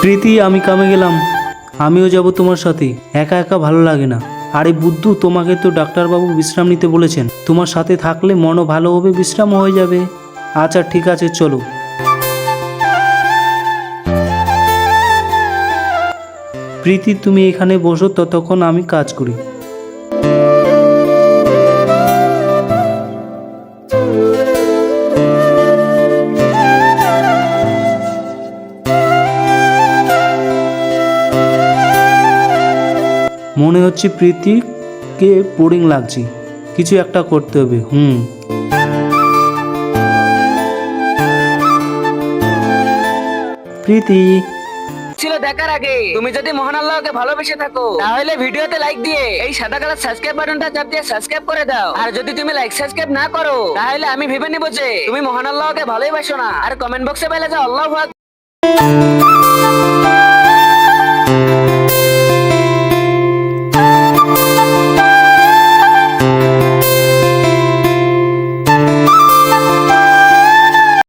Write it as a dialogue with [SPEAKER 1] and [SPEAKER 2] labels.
[SPEAKER 1] প্রীতি, আমি কামে গেলাম। আমিও যাব তোমার সাথে। একা একা ভালো লাগে না। আরে বুদ্ধু, তোমাকে তো ডাক্তারবাবু বিশ্রাম নিতে বলেছেন। তোমার সাথে থাকলে মনও ভালো হবে, বিশ্রামও হয়ে যাবে। আচ্ছা ঠিক আছে, চলো। প্রীতি, তুমি এখানে বসো, ততক্ষণ আমি কাজ করি। মনে হচ্ছে প্রীতিকে বোরিং লাগছে, কিছু একটা করতে হবে। প্রীতি।
[SPEAKER 2] ছিল দেখার আগে তুমি যদি মহান আল্লাহকে ভালোবেসে থাকো তাহলে ভিডিওতে লাইক দিয়ে এই সাদা কালার সাবস্ক্রাইব বাটনটা চাপ দিয়ে সাবস্ক্রাইব করে দাও। আর যদি তুমি লাইক সাবস্ক্রাইব না করো তাহলে আমি ভেবে নিব যে তুমি মহান আল্লাহকে ভালোবাসো না। আর কমেন্ট বক্সে বলে যাও আল্লাহু আকবার।